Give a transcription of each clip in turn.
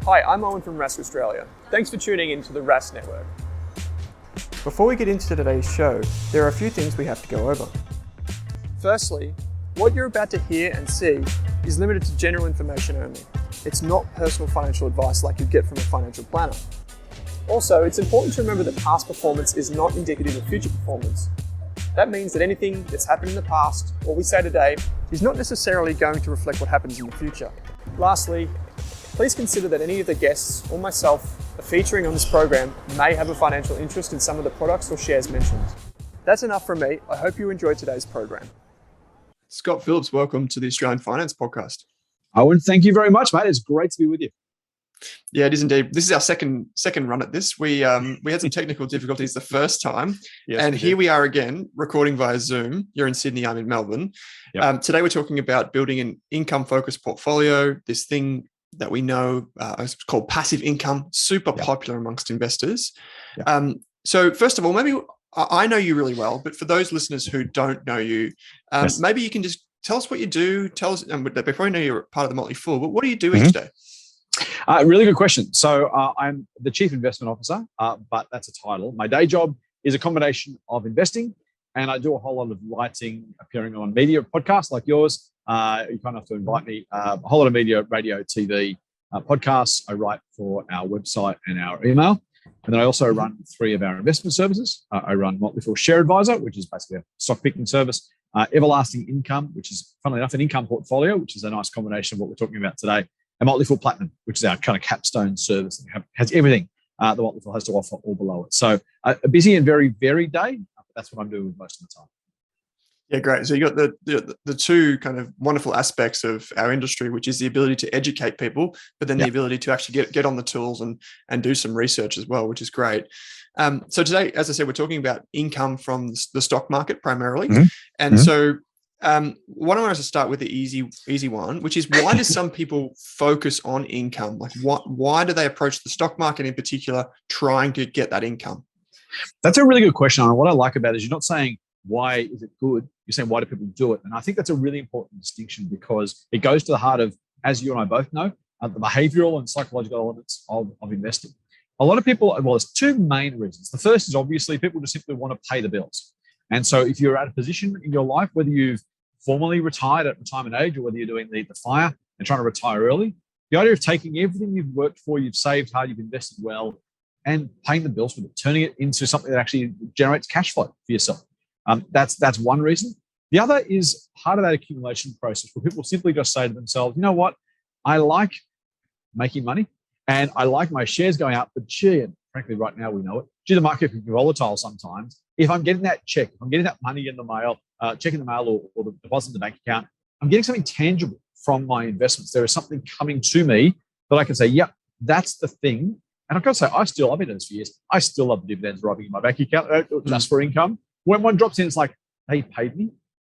Hi, I'm Owen from Rask Australia. Thanks for tuning in to the Rask Network. Before we get into today's show, there are a few things we have to go over. Firstly, what you're about to hear and see is limited to general information only. It's not personal financial advice like you get from a financial planner. Also, it's important to remember that past performance is not indicative of future performance. That means that anything that's happened in the past, or we say today, is not necessarily going to reflect what happens in the future. Lastly, please consider that any of the guests or myself featuring on this program may have a financial interest in some of the products or shares mentioned. That's enough from me. I hope you enjoyed today's program. Scott Phillips, welcome to the Australian Finance Podcast. Owen, thank you very much, mate. It's great to be with you. Yeah, it is indeed. This is our second run at this. We had some technical difficulties the first time, and here we are again recording via Zoom. You're in Sydney, I'm in Melbourne. Yep. Today we're talking about building an income-focused portfolio. This thing that we know is called passive income, super popular amongst investors. Yep. So first of all, maybe I know you really well, but for those listeners who don't know you, maybe you can just tell us what you do. Tell us, before I know you're part of the Motley Fool, but what do you do each day? Really good question. So I'm the Chief Investment Officer, but that's a title. My day job is a combination of investing, and I do a whole lot of writing, appearing on media podcasts like yours. You kind of have to invite me. A whole lot of media, radio, TV, podcasts. I write for our website and our email. And then I also run 3 of our investment services. I run Motley Fool Share Advisor, which is basically a stock picking service. Everlasting Income, which is, funnily enough, an income portfolio, which is a nice combination of what we're talking about today. And Motley Fool Platinum, which is our kind of capstone service that has everything the Motley Fool has to offer all below it. So a busy and very varied day, but that's what I'm doing most of the time. Yeah, great. So you got the two kind of wonderful aspects of our industry, which is the ability to educate people, but then the ability to actually get on the tools and do some research as well, which is great. So today, as I said, we're talking about income from the stock market primarily. And so what I want us to start with the easy one, which is why do some people focus on income? Like why do they approach the stock market in particular, trying to get that income? That's a really good question. And what I like about it is you're not saying, why is it good? You're saying, why do people do it? And I think that's a really important distinction because it goes to the heart of, as you and I both know, the behavioral and psychological elements of investing. A lot of people, well, there's 2 main reasons. The first is obviously people just simply want to pay the bills. And so if you're at a position in your life, whether you've formally retired at retirement age or whether you're doing the FIRE and trying to retire early, the idea of taking everything you've worked for, you've saved hard, you've invested well, and paying the bills with it, turning it into something that actually generates cash flow for yourself. That's one reason. The other is part of that accumulation process where people simply just say to themselves, you know what, I like making money and I like my shares going up, but gee, and frankly, right now we know it, the market can be volatile sometimes. If I'm getting that check, if I'm getting that money in the mail, check in the mail or the deposit in the bank account, I'm getting something tangible from my investments. There is something coming to me that I can say, yep, that's the thing. And I've got to say, I've been doing this for years. I still love the dividends arriving in my bank account just for income. When one drops in, it's like, they paid me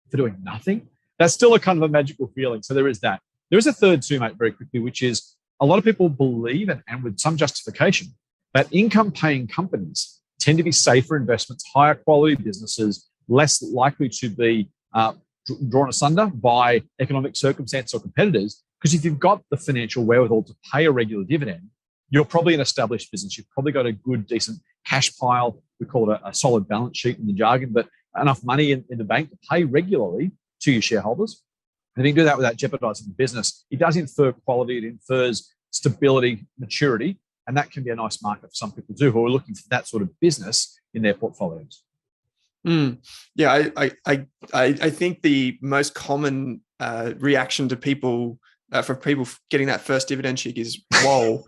for doing nothing. That's still a kind of a magical feeling. So there is that. There is a third too, mate, very quickly, which is a lot of people believe, and with some justification, that income-paying companies tend to be safer investments, higher quality businesses, less likely to be drawn asunder by economic circumstance or competitors. Because if you've got the financial wherewithal to pay a regular dividend, you're probably an established business. You've probably got a good, decent cash pile. We call it a solid balance sheet in the jargon, but enough money in the bank to pay regularly to your shareholders. And if you can do that without jeopardizing the business, it does infer quality, it infers stability, maturity, and that can be a nice market for some people too who are looking for that sort of business in their portfolios. Yeah, I think the most common reaction to people, for people getting that first dividend check is, whoa,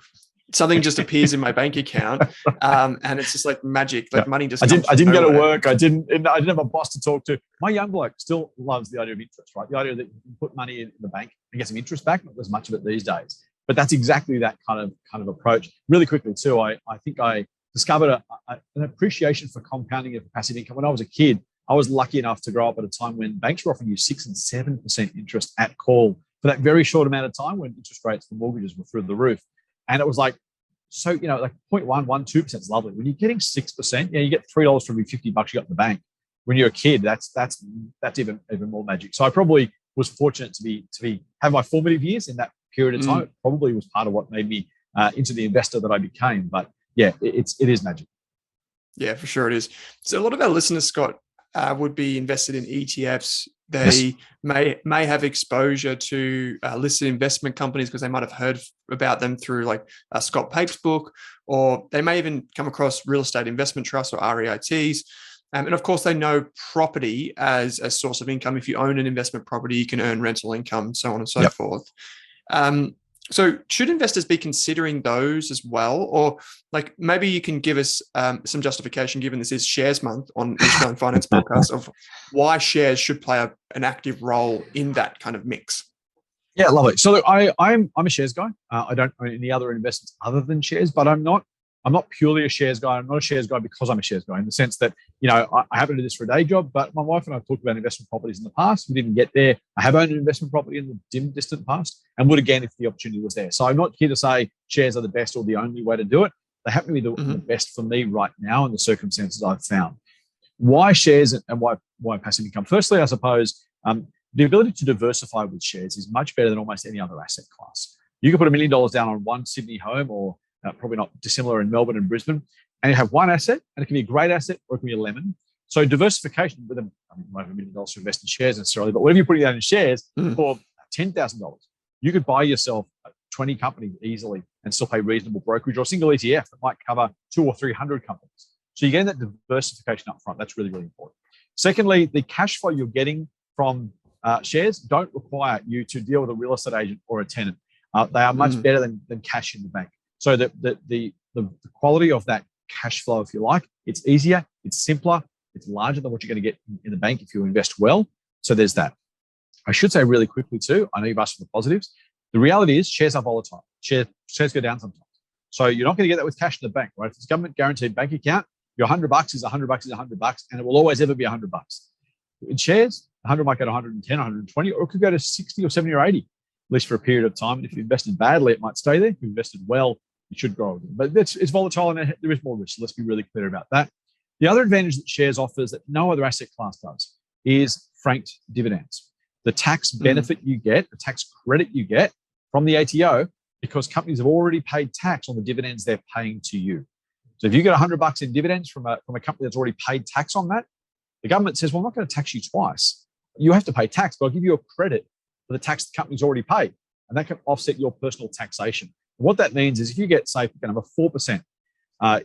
something just appears in my bank account, and it's just like magic. Like money just. I didn't go to work. I didn't have a boss to talk to. My young bloke still loves the idea of interest, right? The idea that you can put money in the bank and get some interest back. Not as much of it these days, but that's exactly that kind of approach. Really quickly too, I think I discovered an appreciation for compounding of passive income when I was a kid. I was lucky enough to grow up at a time when banks were offering you 6 and 7% interest at call for that very short amount of time when interest rates for mortgages were through the roof. And it was like, so, like 0.1, 2% is lovely. When you're getting 6%, you get $3 for every $50 you got in the bank. When you're a kid, that's even more magic. So I probably was fortunate to have my formative years in that period of time. It probably was part of what made me into the investor that I became. But yeah, it is magic. Yeah, for sure it is. So a lot of our listeners, Scott, would be invested in ETFs. They Yes. may have exposure to listed investment companies because they might have heard about them through like Scott Pape's book, or they may even come across real estate investment trusts or REITs. And of course, they know property as a source of income. If you own an investment property, you can earn rental income, so on and so forth. So should investors be considering those as well? Or like maybe you can give us some justification, given this is Shares Month on the Australian Finance Podcast, of why shares should play an active role in that kind of mix. Yeah, lovely. So look, I'm a shares guy. I don't own any other investments other than shares, but I'm not purely a shares guy. I'm not a shares guy because I'm a shares guy, in the sense that, I happen to do this for a day job, but my wife and I have talked about investment properties in the past. We didn't get there. I have owned an investment property in the dim, distant past and would again if the opportunity was there. So I'm not here to say shares are the best or the only way to do it. They happen to be the best for me right now in the circumstances I've found. Why shares and why passive income? Firstly, I suppose the ability to diversify with shares is much better than almost any other asset class. You can put $1 million down on one Sydney home, or probably not dissimilar in Melbourne and Brisbane, and you have one asset, and it can be a great asset or it can be a lemon. So diversification with you might have $1 million to invest in shares necessarily, but whatever you're putting down in shares for $10,000, you could buy yourself 20 companies easily and still pay reasonable brokerage, or a single ETF that might cover 200 or 300 companies. So you're getting that diversification up front. That's really, really important. Secondly, the cash flow you're getting from shares don't require you to deal with a real estate agent or a tenant. They are much better than cash in the bank. So the quality of that cash flow, if you like, it's easier, it's simpler, it's larger than what you're going to get in the bank if you invest well. So there's that. I should say really quickly too, I know you've asked for the positives. The reality is shares are volatile. Shares go down sometimes. So you're not going to get that with cash in the bank, right? If it's a government guaranteed bank account, your $100 is $100 is $100, and it will always ever be $100. In shares, 100 might go to 110, 120, or it could go to 60 or 70 or 80, at least for a period of time. And if you invested badly, it might stay there. If you invested well, it should grow again. But it's volatile and there is more risk. So let's be really clear about that. The other advantage that shares offers that no other asset class does is franked dividends. The tax benefit you get, the tax credit you get from the ATO, because companies have already paid tax on the dividends they're paying to you. So if you get $100 in dividends from a company that's already paid tax on that, the government says, well, I'm not going to tax you twice. You have to pay tax, but I'll give you a credit for the tax the company's already paid. And that can offset your personal taxation. What that means is if you get, say, a 4%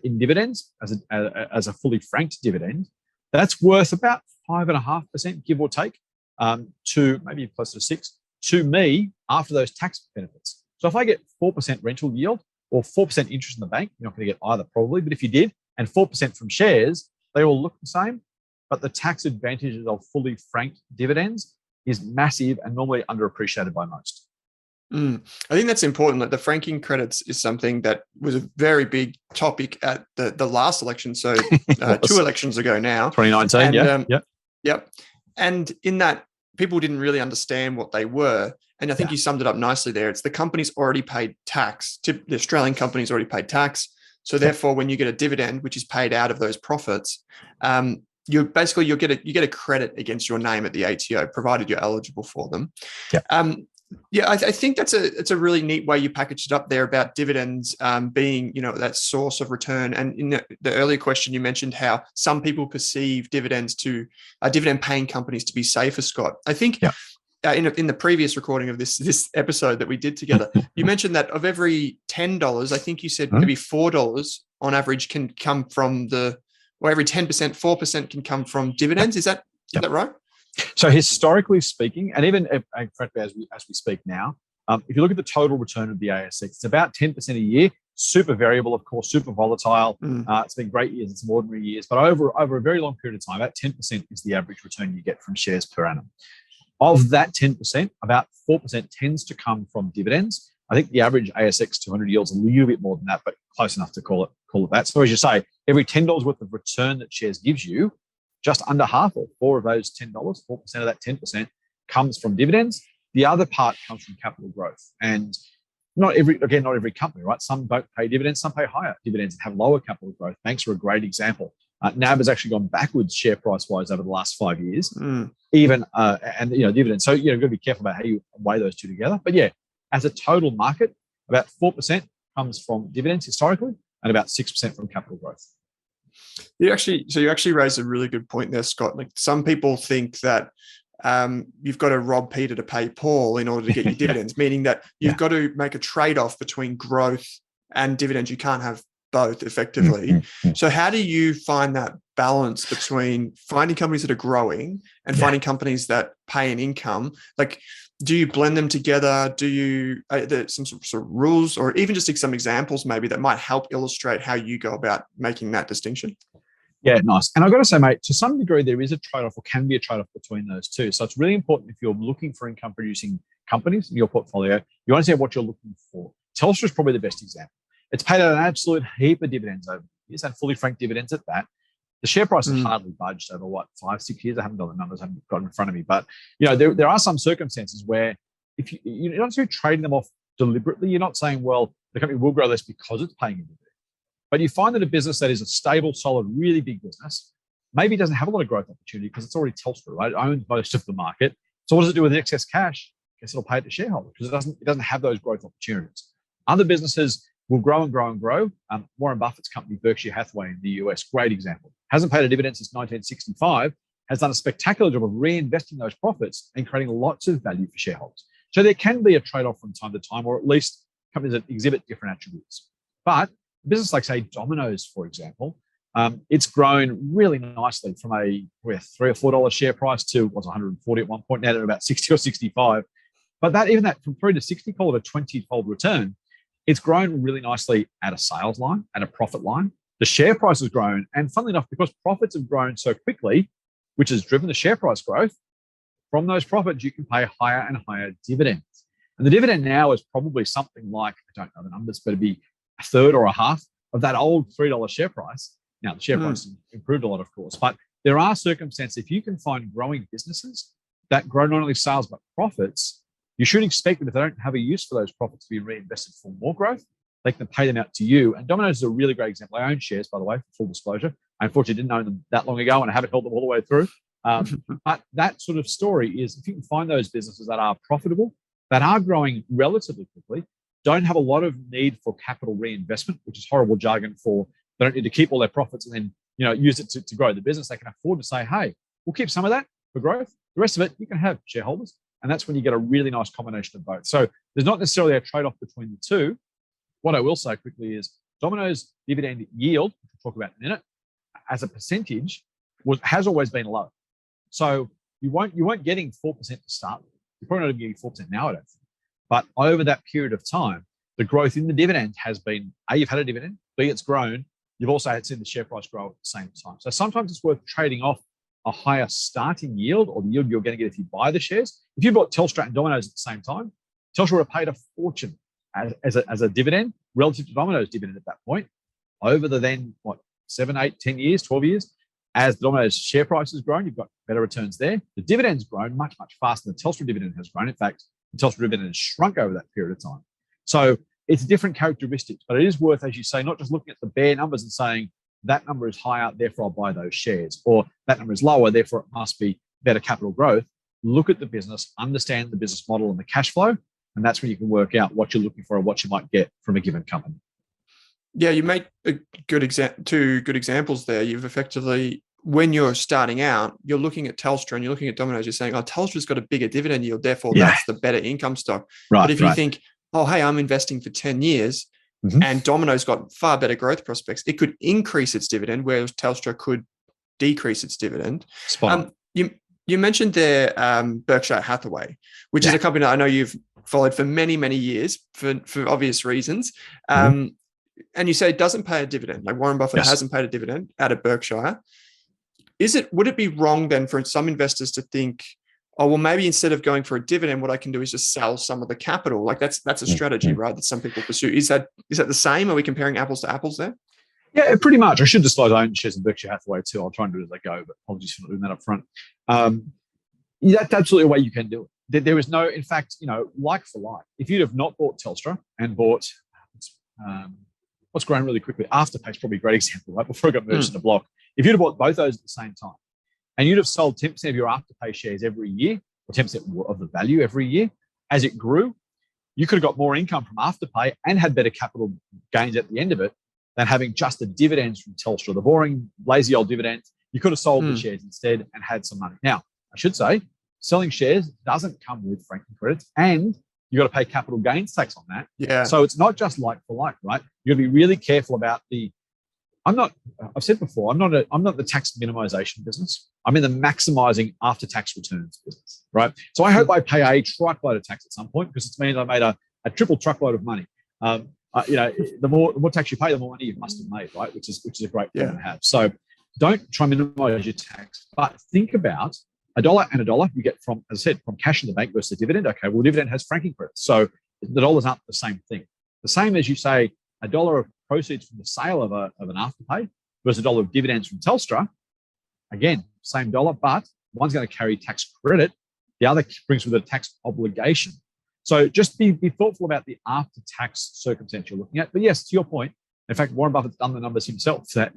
in dividends as a fully franked dividend, that's worth about 5.5%, give or take, to maybe close to 6% to me after those tax benefits. So if I get 4% rental yield or 4% interest in the bank, you're not going to get either probably, but if you did, and 4% from shares, they all look the same, but the tax advantages of fully franked dividends is massive and normally underappreciated by most. I think that's important. That the franking credits is something that was a very big topic at the last election. So 2 elections ago now. 2019, and, Yep. And in that, people didn't really understand what they were. And I think you summed it up nicely there. It's the company's already paid tax. The Australian company's already paid tax. So therefore, when you get a dividend, which is paid out of those profits, you get a credit against your name at the ATO, provided you're eligible for them. I think it's a really neat way you packaged it up there about dividends being, that source of return. And in the earlier question, you mentioned how some people perceive dividend paying companies to be safer, Scott. I think in the previous recording of this episode that we did together, you mentioned that of every $10, I think you said maybe $4 on average can come from every 10%, 4% can come from dividends. Is that right? So historically speaking, and even frankly as we speak now, if you look at the total return of the ASX, it's about 10% a year. Super variable, of course, super volatile. It's been great years and some ordinary years, but over a very long period of time, about 10% is the average return you get from shares per annum. Of that 10%, about 4% tends to come from dividends. I think the average ASX 200 yields a little bit more than that, but close enough to call it that. So as you say, every $10 worth of return that shares gives you, just under half or 4 of those $10, 4% of that 10% comes from dividends. The other part comes from capital growth. And not every company, right? Some don't pay dividends, some pay higher dividends and have lower capital growth. Banks are a great example. NAB has actually gone backwards share price wise over the last 5 years, even dividends. So you've got to be careful about how you weigh those two together. But as a total market, about 4% comes from dividends historically, and about 6% from capital growth. You actually raised a really good point there, Scott. Like, some people think that you've got to rob Peter to pay Paul in order to get your dividends, meaning that you've got to make a trade-off between growth and dividends. You can't have both effectively. So how do you find that balance between finding companies that are growing and finding companies that pay an income? Like, do you blend them together? Do you there's some sort of rules, or even just some examples maybe that might help illustrate how you go about making that distinction? Yeah, nice. And I've got to say, mate, to some degree, there is a trade-off, or can be a trade-off between those two. So it's really important, if you're looking for income-producing companies in your portfolio, you understand what you're looking for. Telstra is probably the best example. It's paid out an absolute heap of dividends over the years, and fully franked dividends at that. The share price has hardly budged over 5-6 years. I haven't got the numbers, I haven't got in front of me, but there are some circumstances where if you're not necessarily trading them off deliberately, you're not saying, well, the company will grow less because it's paying a dividend. But you find that a business that is a stable, solid, really big business maybe doesn't have a lot of growth opportunity because it's already Telstra, right? It owns most of the market. So what does it do with the excess cash? I guess it'll pay it to shareholders because it doesn't have those growth opportunities. Other businesses will grow and grow and grow. Warren Buffett's company, Berkshire Hathaway in the US, great example. Hasn't paid a dividend since 1965, has done a spectacular job of reinvesting those profits and creating lots of value for shareholders. So there can be a trade-off from time to time, or at least companies that exhibit different attributes. But a business like, say, Domino's, for example, it's grown really nicely from a $3 or $4 share price to what's 140 at one point, now they're about 60 or 65. But even that from 3 to 60, call it a 20-fold return. It's grown really nicely at a sales line, at a profit line. The share price has grown, and funnily enough, because profits have grown so quickly, which has driven the share price growth, from those profits you can pay higher and higher dividends. And the dividend now is probably something like, I don't know the numbers, but it'd be a third or a half of that old $3 share price. Now, the share price has improved a lot, of course, but there are circumstances, if you can find growing businesses that grow not only sales but profits, you should expect that if they don't have a use for those profits to be reinvested for more growth, they can pay them out to you. And Domino's is a really great example. I own shares, by the way, for full disclosure. I unfortunately didn't own them that long ago, and I haven't held them all the way through. But that sort of story is, if you can find those businesses that are profitable, that are growing relatively quickly, don't have a lot of need for capital reinvestment, which is horrible jargon for they don't need to keep all their profits and then use it to grow the business. They can afford to say, hey, we'll keep some of that for growth. The rest of it, you can have shareholders. And that's when you get a really nice combination of both. So there's not necessarily a trade-off between the two. What I will say quickly is Domino's dividend yield, which we'll talk about in a minute, as a percentage, has always been low. So you weren't getting 4% to start with. You're probably not even getting 4% now, I don't think. But over that period of time, the growth in the dividend has been, A, you've had a dividend, B, it's grown. You've also had seen the share price grow at the same time. So sometimes it's worth trading off a higher starting yield, or the yield you're going to get if you buy the shares. If you bought Telstra and Domino's at the same time, Telstra would have paid a fortune as a dividend relative to Domino's dividend at that point. Over the then, 7, 8, 10 years, 12 years, as the Domino's share price has grown, you've got better returns there. The dividend's grown much, much faster than the Telstra dividend has grown. In fact, the Telstra dividend has shrunk over that period of time. So it's different characteristics, but it is worth, as you say, not just looking at the bare numbers and saying that number is higher, therefore I'll buy those shares, or that number is lower, therefore it must be better capital growth. Look at the business, understand the business model and the cash flow, and that's when you can work out what you're looking for and what you might get from a given company. Yeah, you make two good examples there. You've effectively, when you're starting out, you're looking at Telstra and you're looking at Domino's, you're saying, oh, Telstra's got a bigger dividend yield, therefore that's the better income stock. Right, but if you think, oh, hey, I'm investing for 10 years and Domino's got far better growth prospects, it could increase its dividend, whereas Telstra could decrease its dividend. Spot on. You mentioned there Berkshire Hathaway, which is a company that I know you've followed for many, many years for obvious reasons. And you say it doesn't pay a dividend. Like Warren Buffett hasn't paid a dividend out of Berkshire. Would it be wrong then for some investors to think, oh, well, maybe instead of going for a dividend, what I can do is just sell some of the capital? Like that's a strategy, right, that some people pursue. Is that the same? Are we comparing apples to apples there? Yeah, pretty much. I should disclose I own shares in Berkshire Hathaway too. I'll try and do it as I go, but apologies for not doing that up front. That's absolutely a way you can do it. There is no, in fact, like for like. If you'd have not bought Telstra and bought what's grown really quickly, Afterpay's probably a great example, right? Before it got merged in a block. If you'd have bought both those at the same time, and you'd have sold 10% of your Afterpay shares every year, or 10% of the value every year, as it grew, you could have got more income from Afterpay and had better capital gains at the end of it than having just the dividends from Telstra, the boring, lazy old dividends. You could have sold the shares instead and had some money. Now, I should say, selling shares doesn't come with franking credits, and you got to pay capital gains tax on that. Yeah. So it's not just like for like, right? You got to be really careful about I've said before, I'm not the tax minimization business. I'm in the maximizing after-tax returns business, right? So I hope I pay a truckload of tax at some point, because it means I made a triple truckload of money. The more tax you pay, the more money you must have made, right? Which is a great thing to have. So don't try and minimize your tax, but think about $1 and $1 you get from, as I said, from cash in the bank versus a dividend. Okay, well, dividend has franking credits, so the dollars aren't the same thing. The same as you say $1 of proceeds from the sale of an Afterpay versus $1 of dividends from Telstra. Again, same dollar, but one's going to carry tax credit, the other brings with it a tax obligation. So just be thoughtful about the after-tax circumstance you're looking at. But yes, to your point, in fact, Warren Buffett's done the numbers himself, that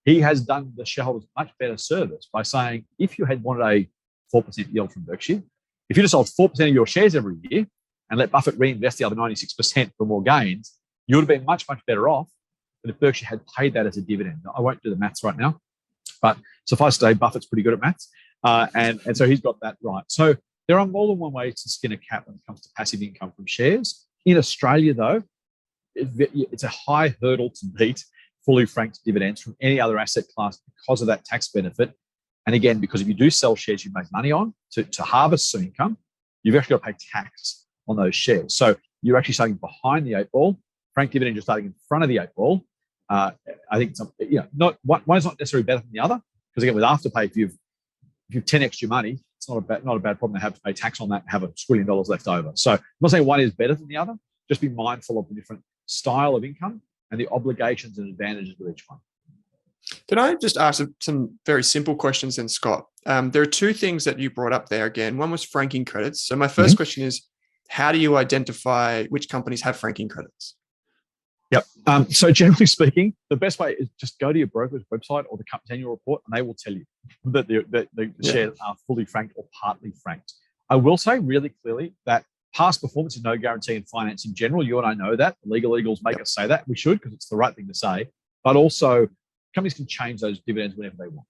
he has done the shareholders much better service by saying, if you had wanted a 4% yield from Berkshire, if you just sold 4% of your shares every year and let Buffett reinvest the other 96% for more gains, you would have been much, much better off than if Berkshire had paid that as a dividend. I won't do the maths right now, but suffice to say, Buffett's pretty good at maths. And so he's got that right. So there are more than one way to skin a cat when it comes to passive income from shares. In Australia, though, it's a high hurdle to beat fully franked dividends from any other asset class because of that tax benefit. And again, because if you do sell shares you make money on to harvest some income, you've actually got to pay tax on those shares. So you're actually starting behind the 8 ball. Franked dividend, you're starting in front of the 8 ball. I think it's, one is not necessarily better than the other, because again, with Afterpay, if you've 10x your money, it's not a bad problem to have to pay tax on that and have $1 squillion left over. So I'm not saying one is better than the other. Just be mindful of the different style of income and the obligations and advantages of each one. Can I just ask some very simple questions then, Scott? There are two things that you brought up there again. One was franking credits. So my first question is, how do you identify which companies have franking credits? Yep. So generally speaking, the best way is just go to your broker's website or the company's annual report, and they will tell you that the shares are fully franked or partly franked. I will say really clearly that past performance is no guarantee in finance in general. You and I know that. The legal eagles make us say that. We should, because it's the right thing to say. But also, companies can change those dividends whenever they want.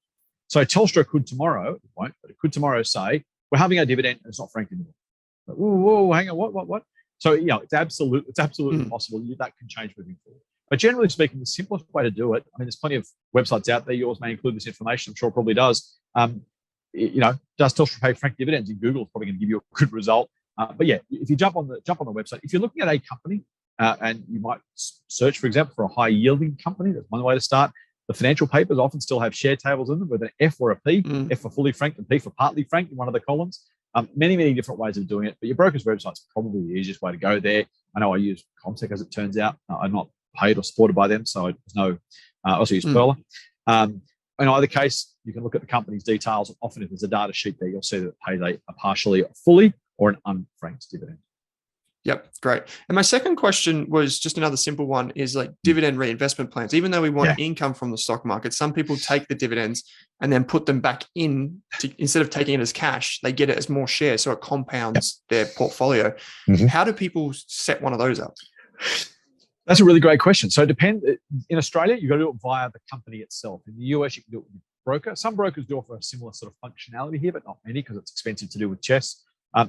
So Telstra could tomorrow, it won't, but it could tomorrow say, we're having a dividend and it's not franked anymore. But, whoa, hang on, what? So, it's absolutely possible that can change moving forward. But generally speaking, the simplest way to do it, I mean, there's plenty of websites out there. Yours may include this information. I'm sure it probably does. Does Telstra pay franked dividends? In Google, it's probably going to give you a good result. But yeah, if you jump on the website, if you're looking at a company and you might search, for example, for a high yielding company, that's one way to start. The financial papers often still have share tables in them with an F or a P, F for fully franked and P for partly franked in one of the columns. Many different ways of doing it, but your broker's website's probably the easiest way to go there. I know I use Comsec, as it turns out. I'm not paid or supported by them, so there's no. I also use Perla. In either case, you can look at the company's details. Often, if there's a data sheet there, you'll see that it pays a partially, fully, or an unfranked dividend. Yep, great. And my second question was just another simple one, is like dividend reinvestment plans. Even though we want income from the stock market, some people take the dividends and then put them back in instead of taking it as cash, they get it as more shares. So it compounds their portfolio. How do people set one of those up? That's a really great question. So in Australia, you've got to do it via the company itself. In the US, you can do it with a broker. Some brokers do offer a similar sort of functionality here, but not many, because it's expensive to do with CHESS.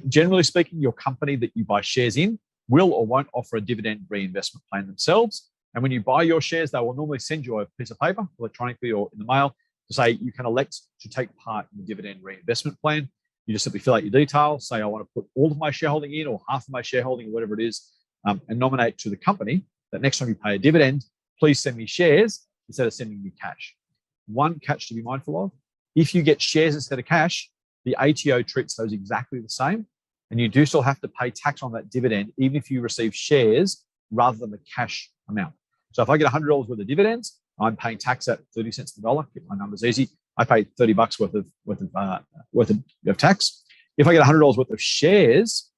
Generally speaking, your company that you buy shares in will or won't offer a dividend reinvestment plan themselves. And when you buy your shares, they will normally send you a piece of paper electronically or in the mail to say you can elect to take part in the dividend reinvestment plan. You just simply fill out your details, say I want to put all of my shareholding in or half of my shareholding, or whatever it is, and nominate to the company that next time you pay a dividend, please send me shares instead of sending me cash. One catch to be mindful of: if you get shares instead of cash, the ATO treats those exactly the same, and you do still have to pay tax on that dividend, even if you receive shares rather than the cash amount. So if I get $100 worth of dividends, I'm paying tax at 30 cents the dollar. Get my numbers easy. I pay $30 worth of tax. If I get $100 worth of shares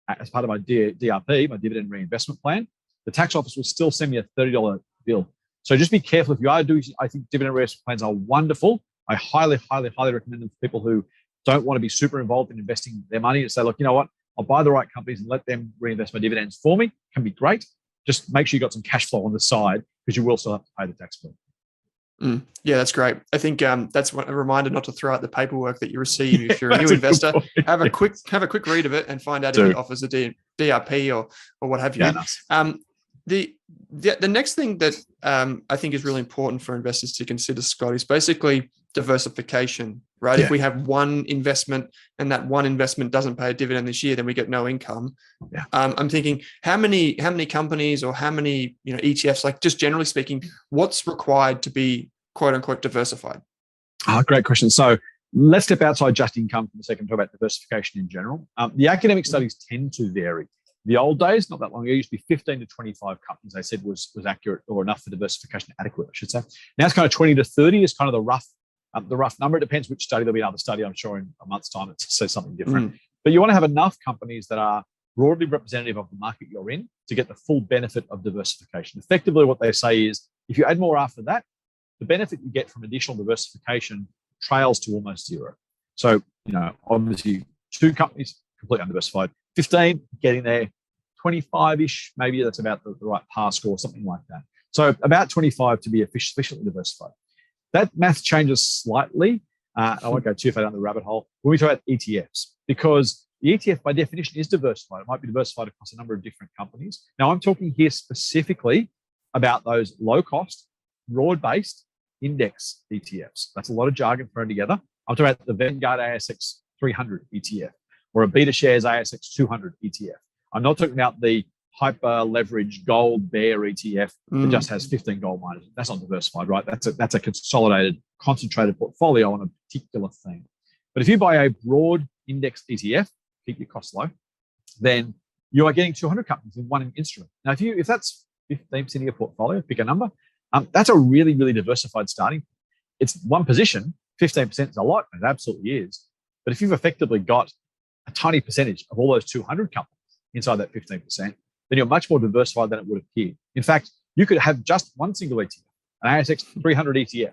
as part of my DRP, my dividend reinvestment plan, the tax office will still send me a $30 bill. So just be careful if you are doing. I think dividend reinvestment plans are wonderful. I highly recommend them for people who don't want to be super involved in investing their money, to say, look, you know what, I'll buy the right companies and let them reinvest my dividends for me. Can be great. Just make sure you got some cash flow on the side because you will still have to pay the tax bill. Yeah, that's great. I think that's a reminder not to throw out the paperwork that you receive if you're a new investor. Have a quick read of it and find out if it offers a DRP or what have you. The next thing that I think is really important for investors to consider, Scott, is basically diversification, right? Yeah. If we have one investment and that one investment doesn't pay a dividend this year, then we get no income. Yeah. I'm thinking how many companies or how many ETFs, like just generally speaking, what's required to be quote unquote diversified? Great question. So let's step outside just income for a second and talk about diversification in general. The academic studies tend to vary. The old days, not that long ago, used to be 15 to 25 companies they said was accurate or enough for diversification, adequate, I should say. Now it's kind of 20 to 30 is kind of the rough number. It depends which study. There'll be another study, I'm sure, in a month's time that says something different. But you want to have enough companies that are broadly representative of the market you're in to get the full benefit of diversification. Effectively, what they say is if you add more after that, the benefit you get from additional diversification trails to almost zero. So, obviously 2 companies, completely undiversified. 15, getting there. 25-ish, maybe that's about the right par score, something like that. So about 25 to be efficiently diversified. That math changes slightly. I won't go too far down the rabbit hole when we talk about ETFs, because the ETF by definition is diversified. It might be diversified across a number of different companies. Now I'm talking here specifically about those low-cost, broad-based index ETFs. That's a lot of jargon thrown together. I'm talking about the Vanguard ASX 300 ETF or a BetaShares ASX 200 ETF. I'm not talking about the hyper leveraged gold bear ETF that just has 15 gold miners. That's not diversified, right? That's a consolidated, concentrated portfolio on a particular thing. But if you buy a broad index ETF, keep your costs low, then you are getting 200 companies in one instrument. Now, if that's 15% of your portfolio, pick a number, that's a really, really diversified starting point. It's one position, 15% is a lot, and it absolutely is. But if you've effectively got a tiny percentage of all those 200 companies inside that 15%, then you're much more diversified than it would appear. In fact, you could have just one single ETF, an ASX 300 ETF,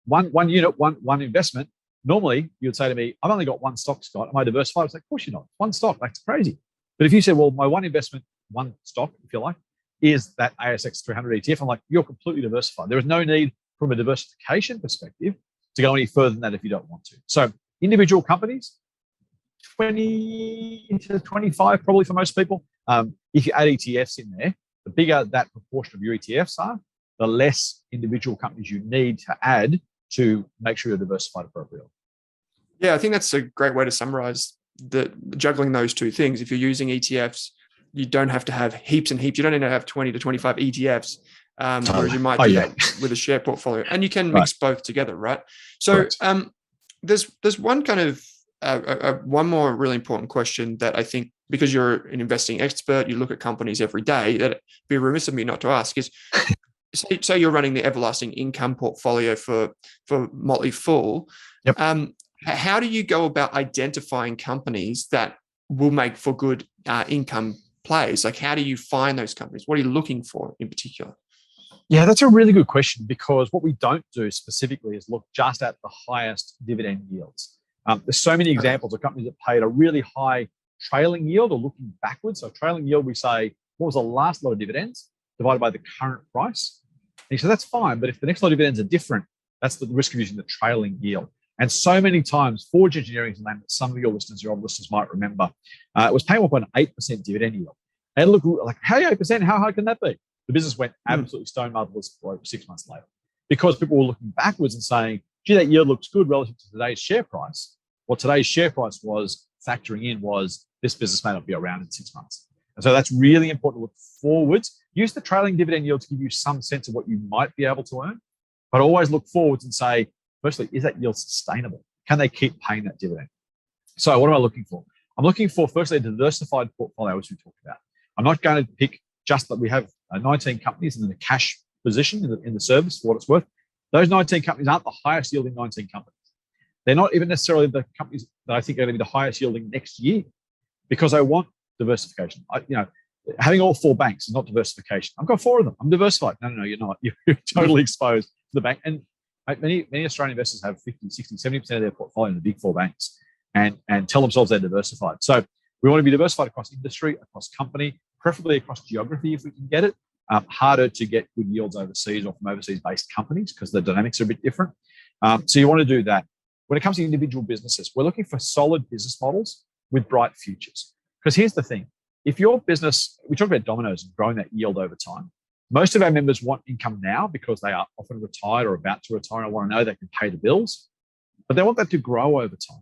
one unit, one investment. Normally, you would say to me, I've only got one stock, Scott. Am I diversified? It's like, of course you're not. One stock, that's crazy. But if you said, well, my one investment, one stock, if you like, is that ASX 300 ETF, I'm like, you're completely diversified. There is no need from a diversification perspective to go any further than that if you don't want to. So individual companies, 20 to 25 probably for most people. If you add ETFs in there, the bigger that proportion of your ETFs are, the less individual companies you need to add to make sure you're diversified appropriately. Yeah, I think that's a great way to summarize juggling those two things. If you're using ETFs, you don't have to have heaps and heaps. You don't need to have 20 to 25 ETFs, whereas you might do that with a share portfolio. And you can mix both together, right? So there's one kind of one more really important question that I think, because you're an investing expert, you look at companies every day, that it'd be remiss of me not to ask is, say you're running the everlasting income portfolio for Motley Fool. Yep. How do you go about identifying companies that will make for good income plays? Like, how do you find those companies? What are you looking for in particular? Yeah, that's a really good question, because what we don't do specifically is look just at the highest dividend yields. There's so many examples of companies that paid a really high trailing yield or looking backwards. So trailing yield, we say, what was the last lot of dividends divided by the current price? And you say, that's fine. But if the next lot of dividends are different, that's the risk of using the trailing yield. And so many times, Forge Engineering is a name that some of your old listeners might remember. It was paying up an 8% dividend yield. And look like, hey, 8%, how high can that be? The business went absolutely stone marvelous for 6 months later, because people were looking backwards and saying, gee, that yield looks good relative to today's share price. What today's share price was factoring in was this business may not be around in 6 months. And so that's really important to look forwards. Use the trailing dividend yield to give you some sense of what you might be able to earn, but always look forwards and say, firstly, is that yield sustainable? Can they keep paying that dividend? So what am I looking for? I'm looking for, firstly, a diversified portfolio, which we talked about. I'm not going to pick just that we have 19 companies in the cash position in the service for what it's worth. Those 19 companies aren't the highest yielding 19 companies. They're not even necessarily the companies that I think are going to be the highest yielding next year, because I want diversification. Having all 4 banks is not diversification. I've got 4 of them. I'm diversified. No, you're not. You're totally exposed to the bank. And many Australian investors have 50, 60, 70% of their portfolio in the big 4 banks and tell themselves they're diversified. So We want to be diversified across industry, across company, preferably across geography if we can get it. Harder to get good yields overseas or from overseas-based companies because the dynamics are a bit different. So you want to do that. When it comes to individual businesses, we're looking for solid business models with bright futures. Because here's the thing. If your business, we talk about Domino's and growing that yield over time. Most of our members want income now because they are often retired or about to retire and want to know they can pay the bills. But they want that to grow over time.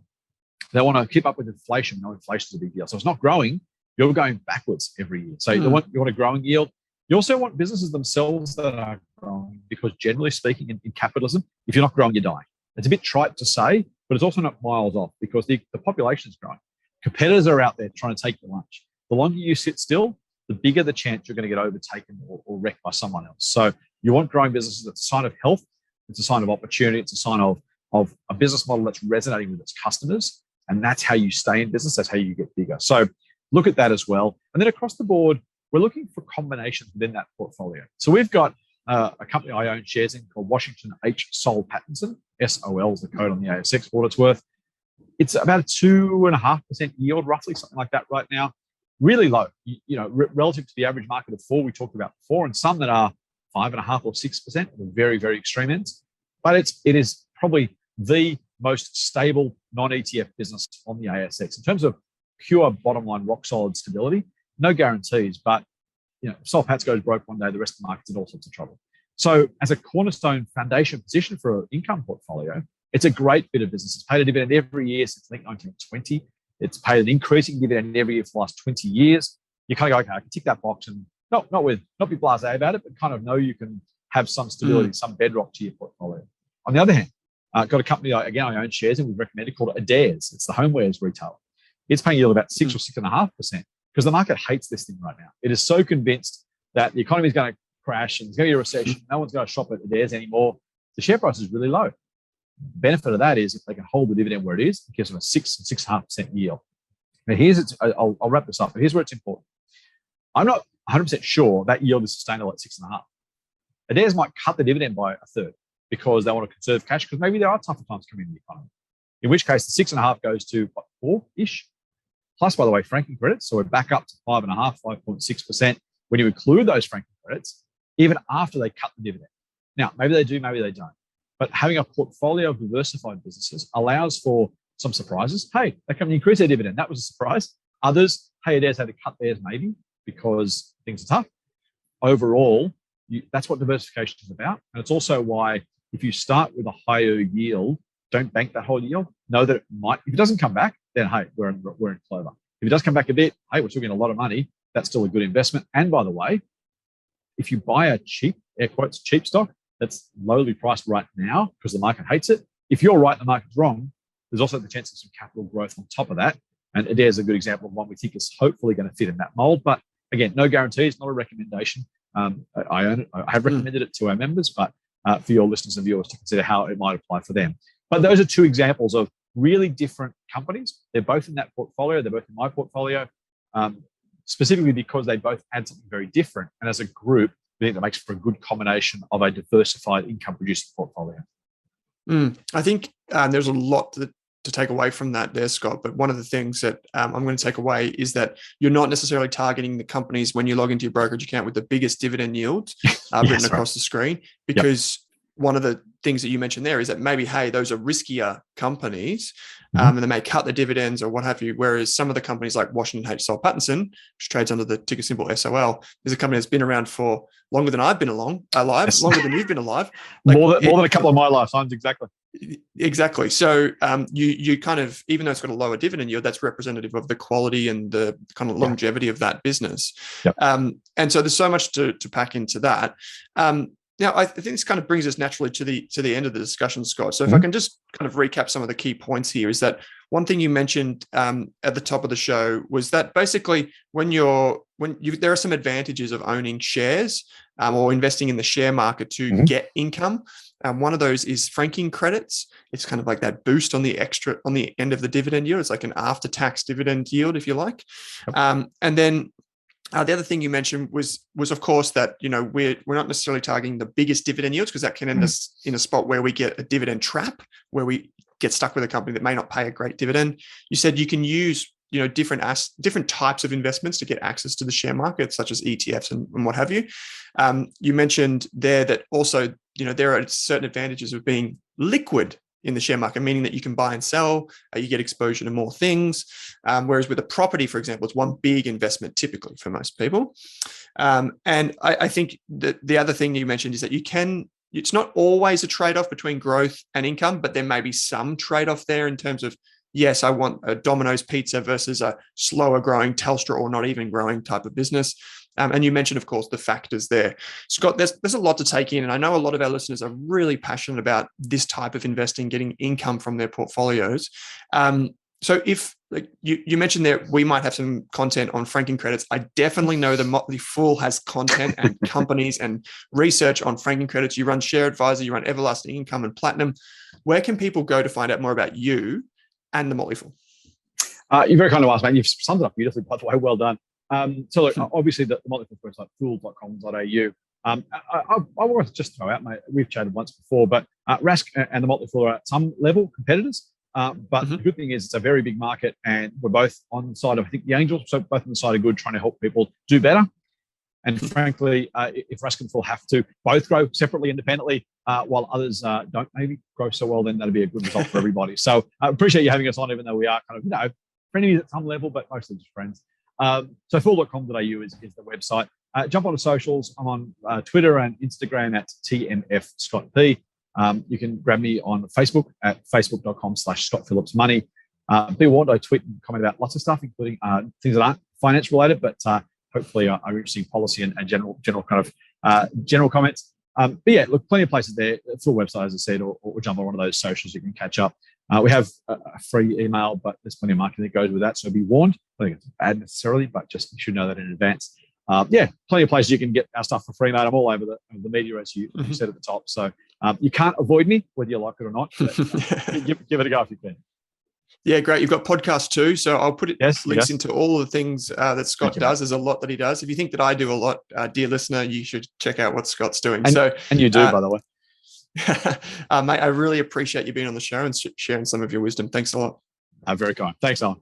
They want to keep up with inflation. No, inflation is a big deal. So it's not growing. You're going backwards every year. So you want a growing yield. You also want businesses themselves that are growing because generally speaking in capitalism, if you're not growing, you're dying. It's a bit trite to say, but it's also not miles off because the population is growing. Competitors are out there trying to take your lunch. The longer you sit still, the bigger the chance you're going to get overtaken or wrecked by someone else. So you want growing businesses. That's a sign of health. It's a sign of opportunity. It's a sign of a business model that's resonating with its customers. And that's how you stay in business. That's how you get bigger. So look at that as well. And then across the board, we're looking for combinations within that portfolio. So we've got a company I own shares in called Washington H. Sol Pattinson. SOL is the code on the ASX, for what it's worth. It's about a 2.5% yield, roughly, something like that right now. Really low, relative to the average market of 4 we talked about before, and some that are 5.5 or 6%, the very, very extreme ends. But it is probably the most stable non-ETF business on the ASX in terms of pure bottom line, rock solid stability. No guarantees, but if Sol Pats goes broke one day, the rest of the market's in all sorts of trouble. So as a cornerstone foundation position for an income portfolio, it's a great bit of business. It's paid a dividend every year since I think 1920. It's paid an increasing dividend every year for the last 20 years. You kind of go, okay, I can tick that box and not be blasé about it, but kind of know you can have some stability, some bedrock to your portfolio. On the other hand, got a company, I own shares in, we've recommended, called Adairs. It's the homewares retailer. It's paying yield about 6 or 6.5% because the market hates this thing right now. It is so convinced that the economy is going to crash and there's going to be a recession. No one's going to shop at Adairs anymore. The share price is really low. The benefit of that is if they can hold the dividend where it is, it gives them a 6.5% yield. Now I'll wrap this up, but here's where it's important. I'm not 100% sure that yield is sustainable at 6.5. Adairs might cut the dividend by a third because they want to conserve cash because maybe there are tougher times coming in the economy. In which case, the 6.5 goes to 4-ish. Plus, by the way, franking credits. So we're back up to 5.5, 5.6% when you include those franking credits, even after they cut the dividend. Now, maybe they do, maybe they don't. But having a portfolio of diversified businesses allows for some surprises. Hey, they come and increase their dividend. That was a surprise. Others, hey, Adairs had to cut theirs maybe because things are tough. Overall, that's what diversification is about. And it's also why if you start with a higher yield, don't bank that whole yield. Know that it might, if it doesn't come back, then hey, we're in clover. If it does come back a bit, hey, we're talking a lot of money. That's still a good investment. And by the way, if you buy a cheap, air quotes, cheap stock that's lowly priced right now because the market hates it, if you're right and the market's wrong, there's also the chance of some capital growth on top of that. And Adairs is a good example of one we think is hopefully going to fit in that mold. But again, no guarantees, not a recommendation. I own it. I have recommended it to our members, but for your listeners and viewers to consider how it might apply for them. But those are two examples of really different companies. They're both in that portfolio. They're both in my portfolio, specifically because they both add something very different. And as a group, we think that makes for a good combination of a diversified income-producing portfolio. I think there's a lot to take away from that there, Scott. But one of the things that I'm going to take away is that you're not necessarily targeting the companies when you log into your brokerage account with the biggest dividend yields written across the screen, because one of the things that you mentioned there is that maybe, hey, those are riskier companies and they may cut the dividends or what have you. Whereas some of the companies like Washington H. Sol Pattinson, which trades under the ticker symbol SOL, is a company that's been around for longer than I've been alive, longer than you've been alive. Like more than a couple of my lifetimes, exactly. Exactly. So you kind of, even though it's got a lower dividend yield, that's representative of the quality and the kind of longevity of that business. Yep. And so there's so much to pack into that. Now, I think this kind of brings us naturally to the end of the discussion, Scott. So if I can just kind of recap some of the key points here, is that one thing you mentioned at the top of the show was that basically there are some advantages of owning shares or investing in the share market to get income. One of those is franking credits. It's kind of like that boost on the end of the dividend yield. It's like an after-tax dividend yield, if you like. And then the other thing you mentioned was of course that we're not necessarily targeting the biggest dividend yields because that can end us in a spot where we get a dividend trap, where we get stuck with a company that may not pay a great dividend. You said you can use different types of investments to get access to the share market, such as ETFs and what have you. You mentioned there that also, there are certain advantages of being liquid in the share market, meaning that you can buy and sell, you get exposure to more things. Whereas with a property, for example, it's one big investment typically for most people. And I think that the other thing you mentioned is that it's not always a trade-off between growth and income, but there may be some trade-off there in terms of, yes, I want a Domino's pizza versus a slower growing Telstra or not even growing type of business. And you mentioned, of course, the factors there. Scott, there's a lot to take in. And I know a lot of our listeners are really passionate about this type of investing, getting income from their portfolios. So if you mentioned that we might have some content on franking credits, I definitely know the Motley Fool has content and companies and research on franking credits. You run Share Advisor, you run Everlasting Income and Platinum. Where can people go to find out more about you and the Motley Fool? You're very kind to ask, man. You've summed it up beautifully, by the way. Well done. So look, obviously the Motley Fool website, fool.com.au. I want to just throw out, mate, we've chatted once before, but Rask and the Motley Fool are at some level competitors. But the good thing is it's a very big market and we're both on the side of, I think, the angels, so both on the side of good, trying to help people do better. And frankly, if Rask and Fool have to both grow separately, independently, while others don't maybe grow so well, then that'll be a good result for everybody. So I appreciate you having us on, even though we are kind of, frenemies at some level, but mostly just friends. So fool.com.au is the website. Jump onto socials. I'm on Twitter and Instagram at TMFScottP. You can grab me on Facebook at facebook.com/ScottPhillipsMoney. I tweet and comment about lots of stuff, including things that aren't finance related, but hopefully are interesting policy and general kind of general comments. But yeah, look, plenty of places there. Full website, as I said, or jump on one of those socials. You can catch up. We have a free email, but there's plenty of marketing that goes with that. So be warned. I don't think it's bad necessarily, but just you should know that in advance. Plenty of places you can get our stuff for free, mate. I'm all over the media, as you said at the top. So you can't avoid me, whether you like it or not. But, give it a go if you can. Yeah, great. You've got podcasts too. So I'll put links into all of the things that Scott does. There's a lot that he does. If you think that I do a lot, dear listener, you should check out what Scott's doing. And you do, by the way. Mate, I really appreciate you being on the show and sharing some of your wisdom. Thanks a lot. Very kind. Thanks, Alan.